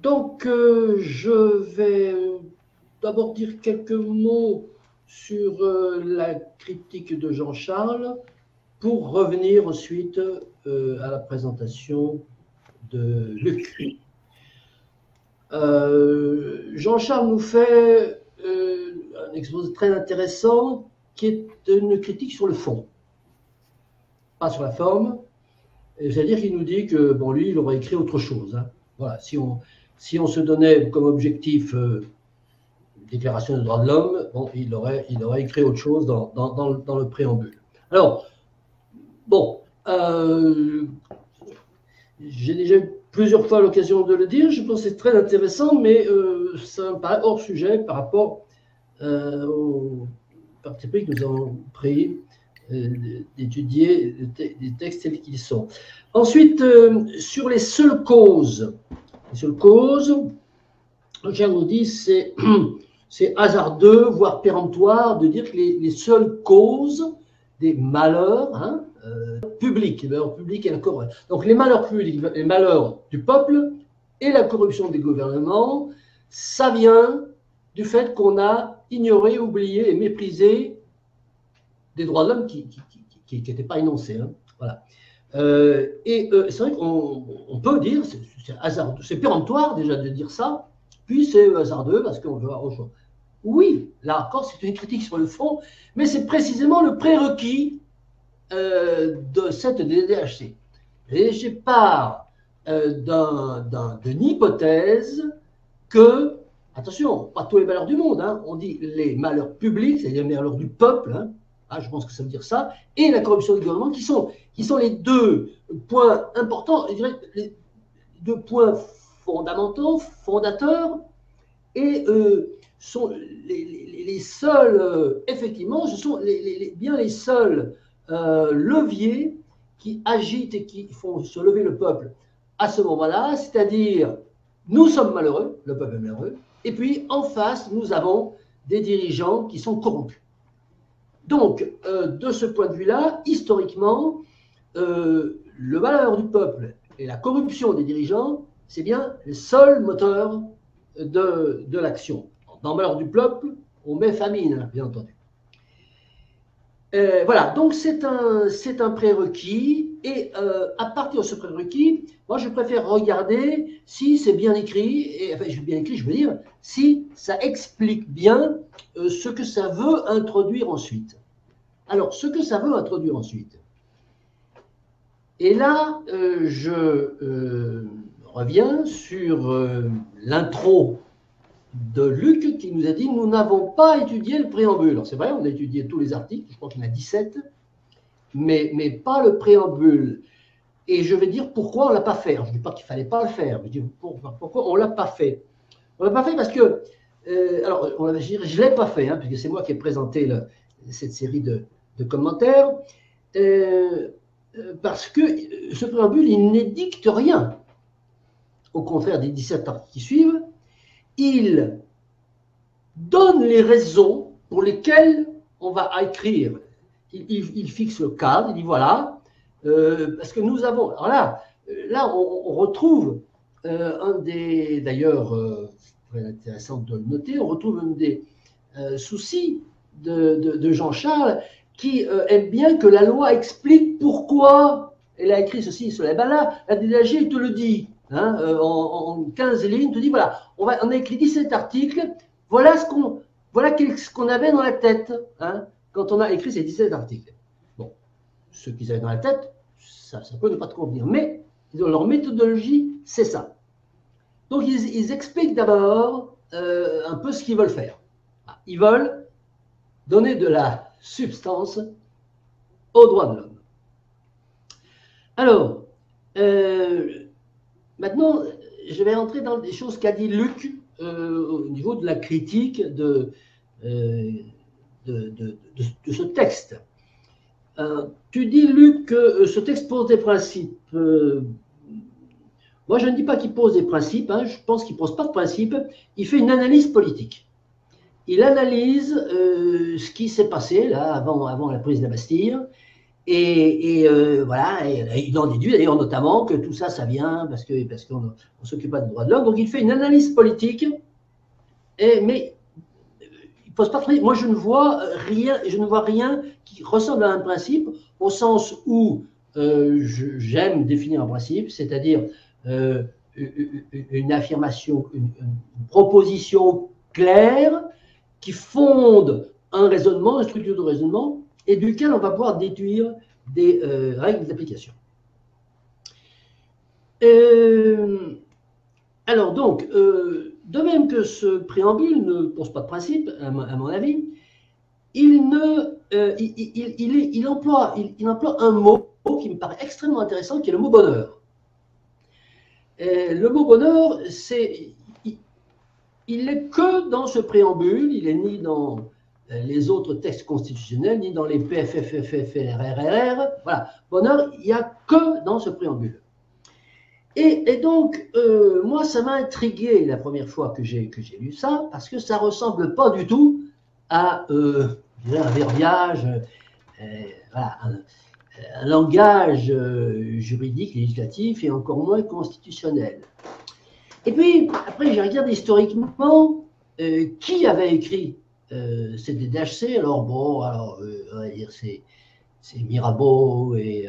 Donc, je vais d'abord dire quelques mots sur la critique de Jean-Charles pour revenir ensuite à la présentation de Luc. Jean-Charles nous fait un exposé très intéressant qui est une critique sur le fond, pas sur la forme. C'est-à-dire qu'il nous dit que, bon, lui, il aurait écrit autre chose. Hein. Voilà, si on se donnait comme objectif Déclaration des droits de l'homme, bon, il aurait écrit autre chose dans le préambule. Alors, bon, j'ai déjà eu plusieurs fois l'occasion de le dire, je pense que c'est très intéressant, mais ça me paraît hors sujet par rapport au parti pris que nous avons pris d'étudier des textes tels qu'ils sont. Ensuite, sur les seules causes, Jean nous dit c'est hasardeux, voire péremptoire, de dire que les seules causes des malheurs publics, les malheurs publics et la corruption. Donc les malheurs publics, les malheurs du peuple et la corruption des gouvernements, ça vient du fait qu'on a ignoré, oublié et méprisé des droits de l'homme qui n'étaient pas énoncés. Hein. Voilà. C'est vrai qu'on peut dire, c'est hasardeux, c'est péremptoire déjà de dire ça, puis c'est hasardeux parce qu'on veut avoir autre chose. Oui, là encore, c'est une critique sur le fond, mais c'est précisément le prérequis de cette DDHC. Et je pars d'une hypothèse que, attention, pas tous les malheurs du monde, hein, on dit les malheurs publics, c'est-à-dire les malheurs du peuple, hein, je pense que ça veut dire ça, et la corruption du gouvernement, qui sont les deux points importants, je dirais, les deux points fondamentaux, fondateurs, et sont les seuls, effectivement, ce sont bien les seuls leviers qui agitent et qui font se lever le peuple à ce moment-là, c'est-à-dire nous sommes malheureux, le peuple est malheureux, et puis en face, nous avons des dirigeants qui sont corrompus. Donc, de ce point de vue-là, historiquement, le malheur du peuple et la corruption des dirigeants, c'est bien le seul moteur de l'action. Dans le malheur du peuple, on met famine, bien entendu. Voilà, donc c'est un prérequis, et à partir de ce prérequis, moi je préfère regarder si c'est bien écrit, et enfin bien écrit, je veux dire, si ça explique bien ce que ça veut introduire ensuite. Alors, ce que ça veut introduire ensuite. Et là, je reviens sur l'intro de Luc qui nous a dit « Nous n'avons pas étudié le préambule ». Alors c'est vrai, on a étudié tous les articles, je crois qu'il y en a 17, mais pas le préambule. Et je vais dire pourquoi on ne l'a pas fait. Alors, je ne dis pas qu'il ne fallait pas le faire, je dis pourquoi on ne l'a pas fait. On ne l'a pas fait parce que, alors je ne l'ai pas fait, hein, puisque c'est moi qui ai présenté cette série de commentaires, parce que ce préambule, il n'édicte rien. Au contraire des 17 articles qui suivent, il donne les raisons pour lesquelles on va écrire. Il fixe le cadre, il dit voilà, parce que nous avons. Alors là on retrouve un des. D'ailleurs, c'est très intéressant de le noter, on retrouve un des soucis de Jean-Charles qui aime bien que la loi explique pourquoi elle a écrit ceci, cela. Et bien là, la DDHC, il te le dit. Hein, en 15 lignes, te dit voilà, on a écrit 17 articles, voilà ce qu'on avait dans la tête hein, quand on a écrit ces 17 articles. Bon, ce qu'ils avaient dans la tête, ça peut ne pas te convenir, mais leur méthodologie, c'est ça. Donc ils expliquent d'abord un peu ce qu'ils veulent faire. Ils veulent donner de la substance aux droits de l'homme. Alors, maintenant, je vais entrer dans des choses qu'a dit Luc au niveau de la critique de ce texte. Tu dis, Luc, que ce texte pose des principes. Moi, je ne dis pas qu'il pose des principes, hein, je pense qu'il ne pose pas de principes. Il fait une analyse politique. Il analyse ce qui s'est passé là avant la prise de la Bastille, Voilà, et il en déduit d'ailleurs notamment que tout ça, ça vient parce qu'on ne s'occupe pas des droits de l'homme. Donc il fait une analyse politique, mais il pose pas très. Moi, je ne vois rien qui ressemble à un principe, au sens où j'aime définir un principe, c'est-à-dire une affirmation, une proposition claire qui fonde un raisonnement, une structure de raisonnement, et duquel on va pouvoir déduire des règles d'application. Alors donc, de même que ce préambule ne pose pas de principe, à mon avis, il emploie un mot qui me paraît extrêmement intéressant, qui est le mot bonheur. Le mot bonheur, il n'est que dans ce préambule, il n'est ni dans les autres textes constitutionnels, ni dans les PFFFFRRR. Voilà, bonheur, il n'y a que dans ce préambule. Et donc, moi, ça m'a intrigué la première fois que j'ai lu ça, parce que ça ne ressemble pas du tout à un verbiage, voilà, un langage juridique, législatif, et encore moins constitutionnel. Et puis, après, j'ai regardé historiquement qui avait écrit ces DDHC. Alors, bon, on va dire c'est Mirabeau et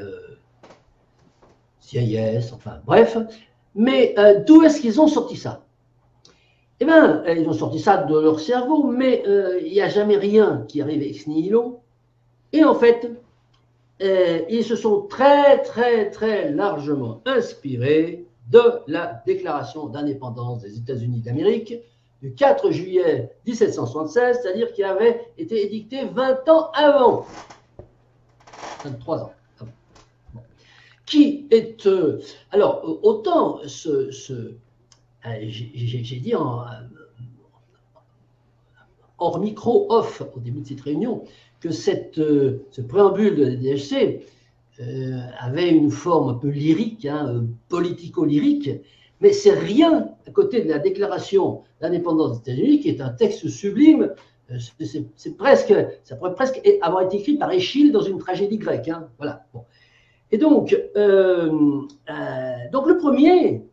Sieyès, enfin, bref. Mais d'où est-ce qu'ils ont sorti ça? Eh bien, ils ont sorti ça de leur cerveau, mais il n'y a jamais rien qui arrive ex nihilo. Et en fait, ils se sont très, très, très largement inspirés de la déclaration d'indépendance des États-Unis d'Amérique du 4 juillet 1776, c'est-à-dire qui avait été édictée 20 ans avant, 23 ans. Bon. Qui est... alors, autant j'ai dit hors micro, off, au début de cette réunion, que ce préambule de la DHC avait une forme un peu lyrique, politico-lyrique, mais c'est rien à côté de la déclaration d'indépendance des États-Unis, qui est un texte sublime. Ça pourrait presque avoir été écrit par Échille dans une tragédie grecque. Voilà. Bon. Et donc le premier,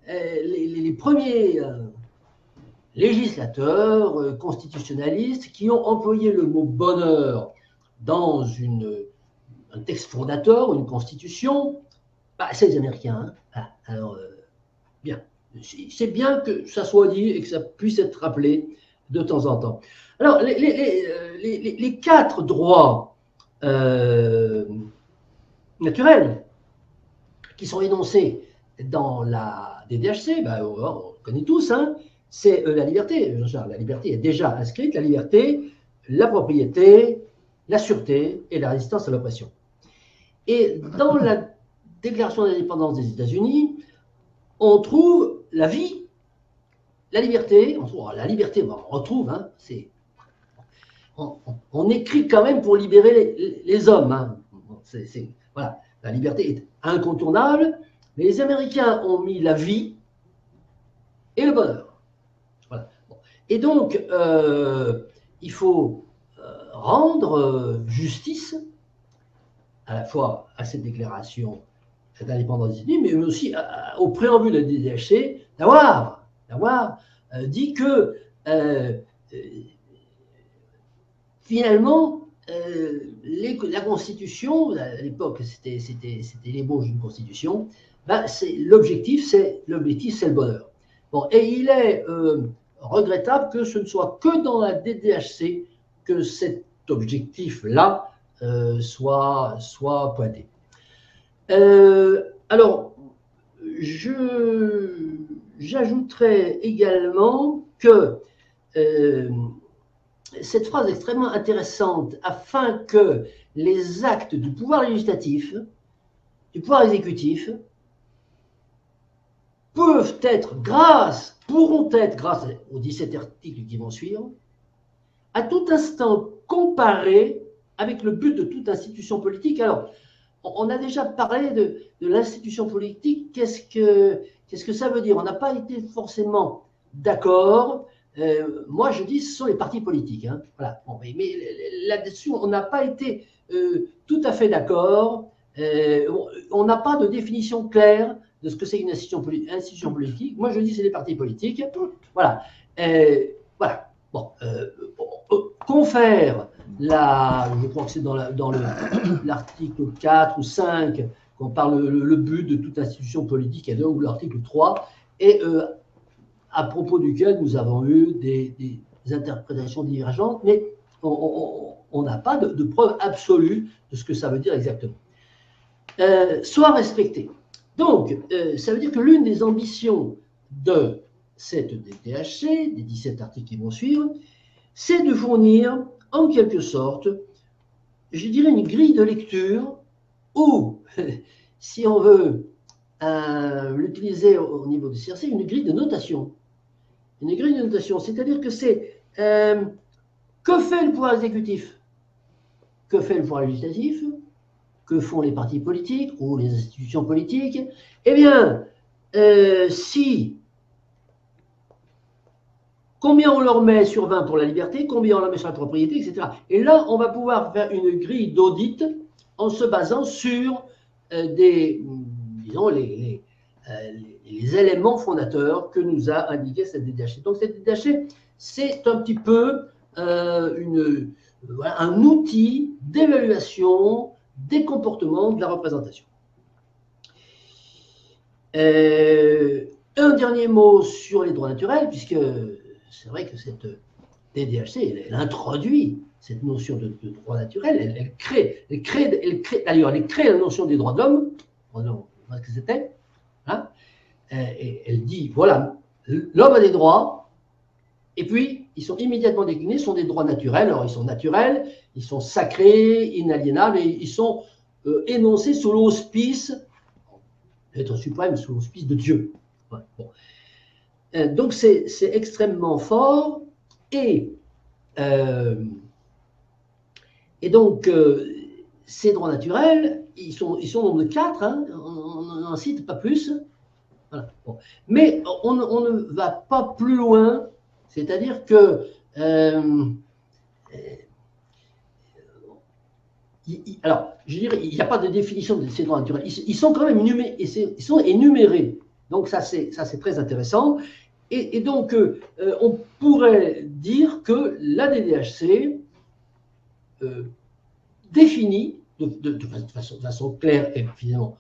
les premiers législateurs, constitutionnalistes, qui ont employé le mot bonheur dans un texte fondateur, une constitution, c'est les Américains. Alors, bien. C'est bien que ça soit dit et que ça puisse être rappelé de temps en temps. Alors, les 4 droits naturels qui sont énoncés dans la DDHC, on connaît tous, c'est la liberté. La liberté est déjà inscrite, la liberté, la propriété, la sûreté et la résistance à l'oppression. Et dans la Déclaration d'indépendance des États-Unis, on trouve la vie, la liberté, on retrouve, on écrit quand même pour libérer les hommes. Voilà, la liberté est incontournable, mais les Américains ont mis la vie et le bonheur. Voilà. Et donc, il faut rendre justice à la fois à cette déclaration d'indépendance des États-Unis, mais aussi au préambule de la DDHC, d'avoir dit que finalement, la Constitution, à l'époque c'était l'ébauche d'une Constitution, l'objectif c'est le bonheur. Bon, et il est regrettable que ce ne soit que dans la DDHC que cet objectif-là soit pointé. Alors, j'ajouterais également que cette phrase extrêmement intéressante, afin que les actes du pouvoir législatif, du pouvoir exécutif, pourront être, grâce aux 17 articles qui vont suivre, à tout instant comparés avec le but de toute institution politique. Alors, on a déjà parlé de l'institution politique. Qu'est-ce que ça veut dire? On n'a pas été forcément d'accord. Moi, je dis ce sont les partis politiques. Voilà. Bon, mais là-dessus, on n'a pas été tout à fait d'accord. On n'a pas de définition claire de ce que c'est une institution politique. Moi, je dis c'est des partis politiques. Voilà. Voilà. Bon, confère je crois que c'est dans l'article 4 ou 5 qu'on parle le but de toute institution politique, ou l'article 3, et à propos duquel nous avons eu des interprétations divergentes, mais on n'a pas de preuve absolue de ce que ça veut dire exactement. Soit respecté. Donc, ça veut dire que l'une des ambitions de cette DTHC, des 17 articles qui vont suivre, c'est de fournir, en quelque sorte, je dirais une grille de lecture ou, si on veut l'utiliser au niveau du CRC, une grille de notation. Une grille de notation, c'est-à-dire que c'est que fait le pouvoir exécutif, que fait le pouvoir législatif, que font les partis politiques ou les institutions politiques. Eh bien, combien on leur met sur 20 pour la liberté, combien on leur met sur la propriété, etc. Et là, on va pouvoir faire une grille d'audit en se basant sur disons, les éléments fondateurs que nous a indiqué cette DTHC. Donc, cette DTHC, c'est un petit peu un outil d'évaluation des comportements de la représentation. Un dernier mot sur les droits naturels, puisque c'est vrai que cette DTHC, elle introduit cette notion de droit naturel, elle crée la notion des droits de l'homme, ce que c'était, hein, et elle dit, voilà, l'homme a des droits, et puis ils sont immédiatement déclinés, sont des droits naturels. Alors ils sont naturels, ils sont sacrés, inaliénables, et ils sont énoncés sous l'auspice, l'être suprême, sous l'auspice de Dieu. Ouais, bon. Donc c'est extrêmement fort, et donc ces droits naturels, ils sont au nombre de 4, hein, on n'en cite pas plus. Voilà. Bon. Mais on ne va pas plus loin, c'est-à-dire que alors, je dirais, il n'y a pas de définition de ces droits naturels. Ils sont quand même énumérés. Donc ça c'est très intéressant. Et donc, on pourrait dire que la DDHC définit de façon claire, et finalement,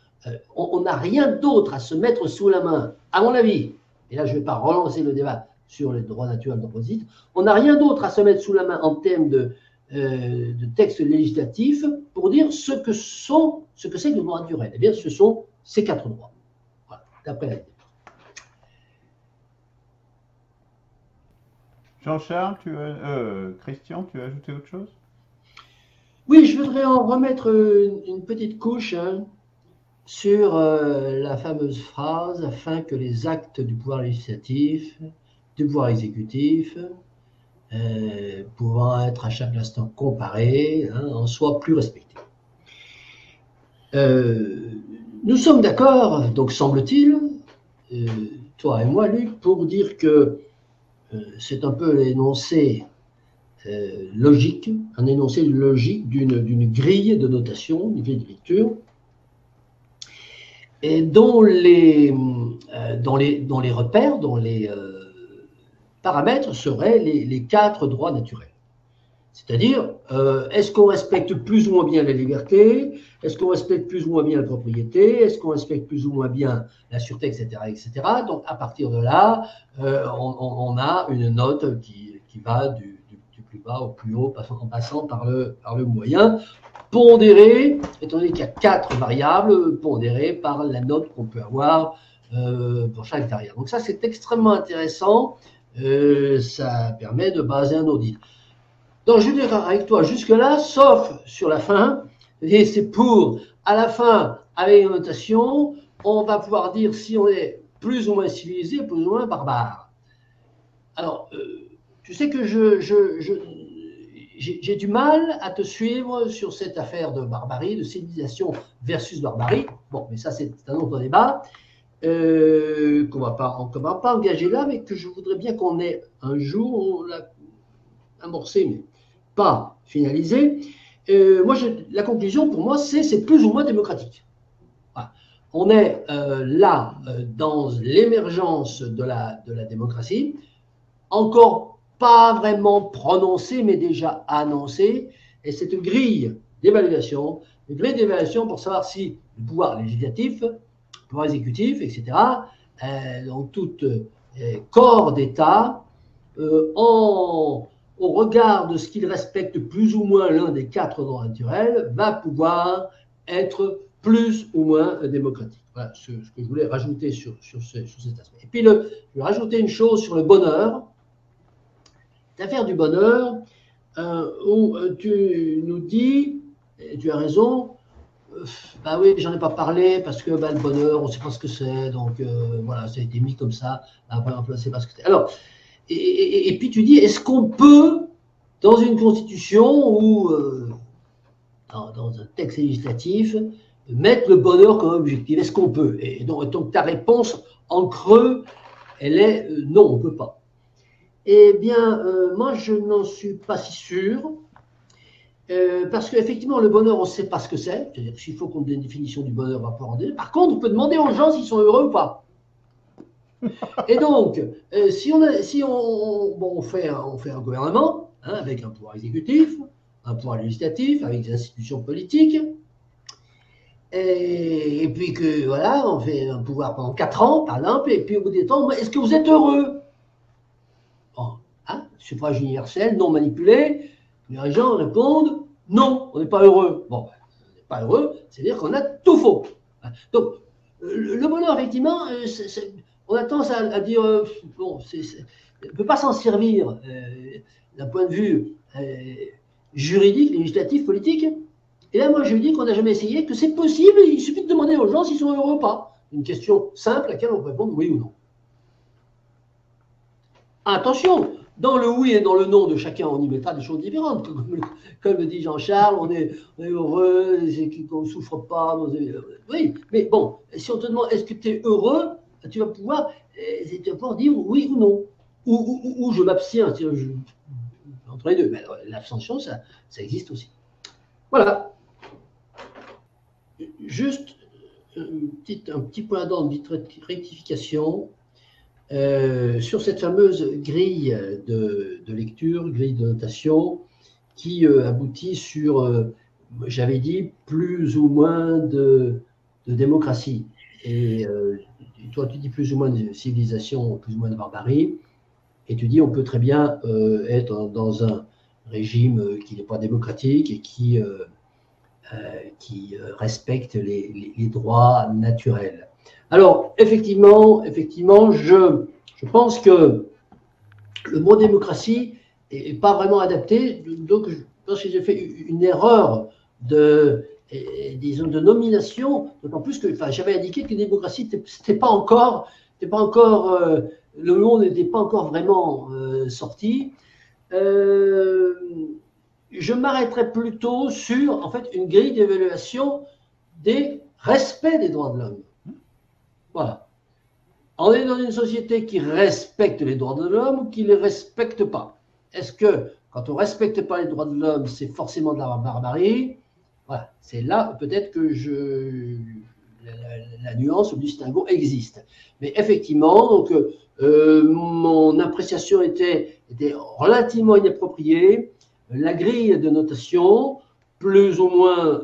on n'a rien d'autre à se mettre sous la main, à mon avis, et là je ne vais pas relancer le débat sur les droits naturels d'opposite, on n'a rien d'autre à se mettre sous la main en termes de texte législatif pour dire ce que c'est que le droit naturel. Eh bien, ce sont ces 4 droits. Voilà, d'après la DDHC. Jean-Charles, Christian, tu as ajouté autre chose? Oui, je voudrais en remettre une petite couche, hein, sur la fameuse phrase « afin que les actes du pouvoir législatif, du pouvoir exécutif, pouvant être à chaque instant comparés, hein, en soient plus respectés ». Nous sommes d'accord, donc semble-t-il, toi et moi, Luc, pour dire que c'est un peu l'énoncé logique, un énoncé logique d'une grille de notation, une grille de lecture, et dont les repères, dont les paramètres seraient les 4 droits naturels. C'est-à-dire, est-ce qu'on respecte plus ou moins bien la liberté? Est-ce qu'on respecte plus ou moins bien la propriété? Est-ce qu'on respecte plus ou moins bien la sûreté, etc., etc. Donc, à partir de là, on a une note qui va du plus bas au plus haut, en passant par le moyen, pondéré, étant donné qu'il y a 4 variables, pondérées par la note qu'on peut avoir pour chaque variable. Donc ça, c'est extrêmement intéressant. Ça permet de baser un audit. Donc, je dirais avec toi jusque-là, sauf sur la fin, et c'est pour, à la fin, avec une notation, on va pouvoir dire si on est plus ou moins civilisé, plus ou moins barbare. Alors, tu sais que j'ai du mal à te suivre sur cette affaire de barbarie, de civilisation versus barbarie. Bon, mais ça, c'est un autre débat qu'on va pas engager là, mais que je voudrais bien qu'on ait un jour, on l'a amorcé, mais pas finalisé. Moi, la conclusion pour moi, c'est plus ou moins démocratique. Voilà. On est là dans l'émergence de la démocratie, encore pas vraiment prononcée, mais déjà annoncée, et cette grille d'évaluation, pour savoir si le pouvoir législatif, le pouvoir exécutif, etc., dans tout corps d'État, au regard de ce qu'il respecte plus ou moins l'un des 4 droits naturels, va pouvoir être plus ou moins démocratique. Voilà ce que je voulais rajouter sur cet aspect. Et puis, je vais rajouter une chose sur le bonheur. L'affaire du bonheur, où tu nous dis, et tu as raison, bah oui, j'en ai pas parlé parce que le bonheur, on ne sait pas ce que c'est, donc voilà, ça a été mis comme ça, après on ne sait pas ce que c'est. Alors, et puis tu dis, est-ce qu'on peut, dans une constitution ou dans un texte législatif, mettre le bonheur comme objectif? Est-ce qu'on peut? Et donc ta réponse en creux, elle est non, on ne peut pas. Eh bien, moi, je n'en suis pas si sûr, parce qu'effectivement, le bonheur, on ne sait pas ce que c'est. C'est-à-dire qu'il faut qu'on ait une définition du bonheur, on va pas en dire. Par contre, on peut demander aux gens s'ils sont heureux ou pas. Et donc, si on fait un gouvernement, hein, avec un pouvoir exécutif, un pouvoir législatif, avec des institutions politiques, et puis que, voilà, on fait un pouvoir pendant 4 ans, par exemple, et puis au bout des temps, est-ce que vous êtes heureux? Bon, hein, suffrage universel, non manipulé, les gens répondent non, on n'est pas heureux. Bon, on n'est pas heureux, c'est-à-dire qu'on a tout faux. Donc, le bonheur, effectivement, on a tendance à dire bon, on ne peut pas s'en servir d'un point de vue juridique, législatif, politique. Et là, moi, je dis qu'on n'a jamais essayé, que c'est possible, il suffit de demander aux gens s'ils sont heureux ou pas. Une question simple à laquelle on peut répondre oui ou non. Attention, dans le oui et dans le non de chacun, on y mettra des choses différentes. Comme le dit Jean-Charles, on est heureux, qu'on ne souffre pas. Oui, mais bon, si on te demande est-ce que tu es heureux, tu vas pouvoir dire oui ou non. Ou je m'abstiens, entre les deux. Mais l'abstention, ça existe aussi. Voilà. Juste un petit point d'ordre, une petite rectification. Sur cette fameuse grille de lecture, grille de notation, qui aboutit sur, j'avais dit, plus ou moins de démocratie. Et toi, tu dis plus ou moins de civilisation, plus ou moins de barbarie. Et tu dis, on peut très bien être dans un régime qui n'est pas démocratique et qui respecte les droits naturels. Alors, effectivement, je pense que le mot démocratie n'est pas vraiment adapté. Donc, je pense que j'ai fait une erreur disons, de nomination, d'autant plus que j'avais indiqué que démocratie, c'était pas encore, le mot n'était pas encore vraiment sorti. Je m'arrêterai plutôt sur, en fait, une grille d'évaluation des respects des droits de l'homme. Voilà. On est dans une société qui respecte les droits de l'homme ou qui ne les respecte pas. Est-ce que, quand on ne respecte pas les droits de l'homme, c'est forcément de la barbarie? Voilà. C'est là, peut-être que la nuance ou le distinguo existe. Mais effectivement, donc, mon appréciation était relativement inappropriée. La grille de notation, plus ou moins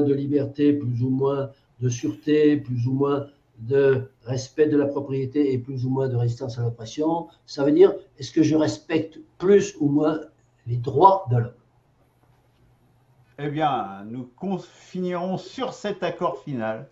de liberté, plus ou moins de sûreté, plus ou moins de respect de la propriété et plus ou moins de résistance à l'oppression, ça veut dire, est-ce que je respecte plus ou moins les droits de l'homme? Eh bien, nous finirons sur cet accord final.